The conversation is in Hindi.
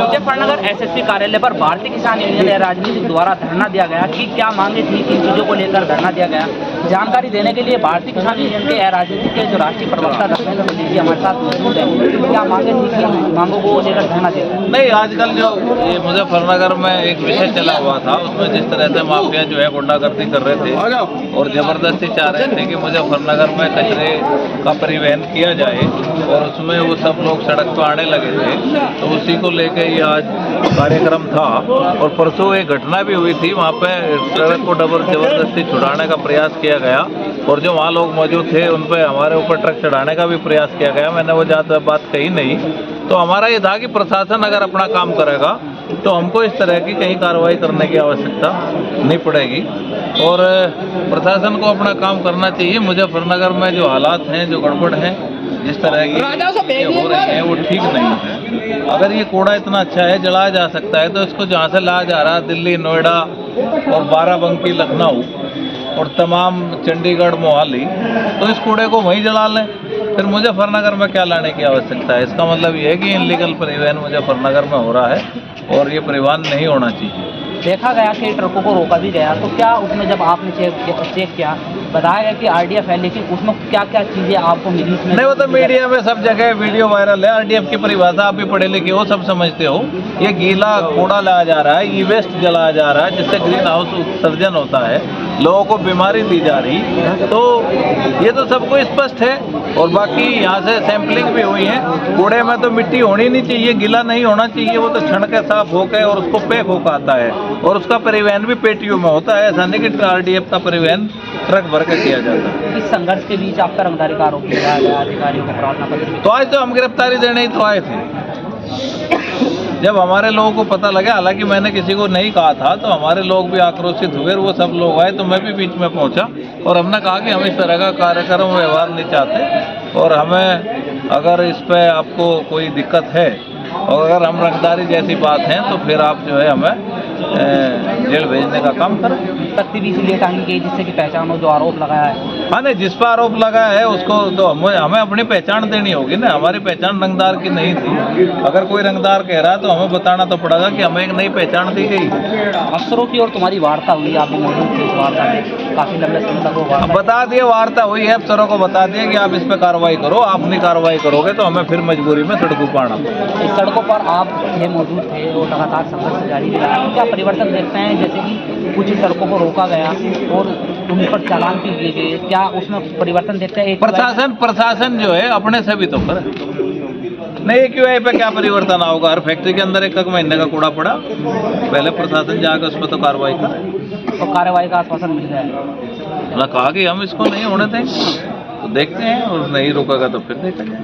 मुजफ्फरनगर एसएसपी कार्यालय पर भारतीय किसान यूनियन राजनीतिक द्वारा धरना दिया गया कि क्या मांगे थी, किन चीजों को लेकर धरना दिया गया। जानकारी देने के लिए भारतीय किसान यूनियन के राजनीतिक के जो राष्ट्रीय प्रवक्ता धर्मेंद्र जी हमारे साथ मौजूद है। क्या मांगे थी, किन मांगों को लेकर धरना दिया? नहीं, आजकल जो ये मुजफ्फरनगर में एक विषय चला हुआ था, उसमें जिस तरह से माफिया जो है गुंडागर्दी कर रहे थे और जबरदस्ती चाह रहे थे कि मुजफ्फरनगर में कचरे का परिवहन किया जाए और उसमें वो सब लोग सड़क पर आने लगे थे, तो उसी को लेकर ये आज कार्यक्रम था। और परसों एक घटना भी हुई थी, वहाँ पे सड़क को जबरदस्ती छुड़ाने का प्रयास किया गया और जो वहाँ लोग मौजूद थे उन पर हमारे ऊपर ट्रक चढ़ाने का भी प्रयास किया गया। मैंने वो ज़्यादा बात कही नहीं। तो हमारा ये था कि प्रशासन अगर अपना काम करेगा तो हमको इस तरह की कहीं कार्रवाई करने की आवश्यकता नहीं पड़ेगी और प्रशासन को अपना काम करना चाहिए। मुजफ्फरनगर में जो हालात हैं, जो गड़बड़ हैं, जिस तरह की हो रही हैं, वो ठीक नहीं है। अगर ये कूड़ा इतना अच्छा है, जलाया जा सकता है, तो इसको जहाँ से लाया जा रहा है दिल्ली, नोएडा और बाराबंकी, लखनऊ और तमाम चंडीगढ़, मोहाली, तो इस कूड़े को वहीं जला लें। फिर मुजफ्फरनगर में क्या लाने की आवश्यकता है? इसका मतलब ये है कि इनलीगल परिवहन मुजफ्फरनगर में हो रहा है और ये परिवहन नहीं होना चाहिए। देखा गया कि ट्रकों को रोका भी गया, तो क्या उसमें जब आपने चेक किया, बताया गया कि आरडीएफ है, लेकिन उसमें क्या क्या चीज़ें आपको मिली? इसमें नहीं, वो तो मीडिया में सब जगह वीडियो वायरल है। आरडीएफ की परिभाषा आप भी पढ़े लिखे हो, सब समझते हो। ये गीला कूड़ा लाया जा रहा है, ई वेस्ट जलाया जा रहा है, जिससे ग्रीन हाउस उत्सर्जन होता है, लोगों को बीमारी दी जा रही। तो ये तो सबको स्पष्ट है। और बाकी यहाँ से सैंपलिंग भी हुई है। कूड़े में तो मिट्टी होनी नहीं चाहिए, गीला नहीं होना चाहिए। वो तो छण के साफ होकर और उसको पैक होकर आता है और उसका परिवहन भी पेटियों में होता है। ऐसा नहीं कि आरडीएफ का परिवहन ट्रक भर के किया जाता है। इस संघर्ष के बीच आपका रंगदारी का आरोप लगाया गया, अधिकारियों को प्रार्थना पत्र। तो आज तो हम गिरफ्तारी देने ही तो आए थे। जब हमारे लोगों को पता लगा, हालांकि मैंने किसी को नहीं कहा था, तो हमारे लोग भी आक्रोशित हुए, वो सब लोग आए, तो मैं भी बीच में पहुंचा और हमने कहा कि हम इस तरह का कार्यक्रम व्यवहार नहीं चाहते और हमें अगर इस पर आपको कोई दिक्कत है और अगर हम रंगदारी जैसी बात है तो फिर आप जो है हमें जेल भेजने का काम करें। सख्ती भी इसलिए टांगी गई जिससे कि पहचानो जो आरोप लगाया है। हाँ, नहीं, जिस पर आरोप लगाया है उसको तो हमें अपनी पहचान देनी होगी ना। हमारी पहचान रंगदार की नहीं थी। अगर कोई रंगदार कह रहा है तो हमें बताना तो पड़ेगा कि हमें एक नई पहचान दी गई। अफसरों की और तुम्हारी वार्ता हुई, आप भी मौजूद थे इस वार्ता में, काफी लंबे समय तक वो वार्ता। बता दिए, वार्ता हुई है, अफसरों को बता दिए कि आप इस पर कार्रवाई करो। आप नहीं कार्रवाई करोगे तो हमें फिर मजबूरी में सड़कों पर आना पड़ेगा। इस सड़कों पर आप मौजूद थे और लगातार संघर्ष जारी रहा, तो क्या परिवर्तन देखते हैं? जैसे कि कुछ सड़कों को रोका गया और उन पर चालान भी दिए गए, क्या उसमें परिवर्तन देखते हैं? प्रशासन जो है अपने से भी तो करे। नहीं, एक्यूआई पे क्या परिवर्तन होगा? हर फैक्ट्री के अंदर एक महीने का कूड़ा पड़ा, पहले प्रशासन जाकर उस पर तो कार्रवाई करे। तो कार्रवाई का आश्वासन मिल जाए। कहा कि हम इसको नहीं होने देंगे, तो देखते हैं और नहीं रुकेगा तो फिर देखा जाए।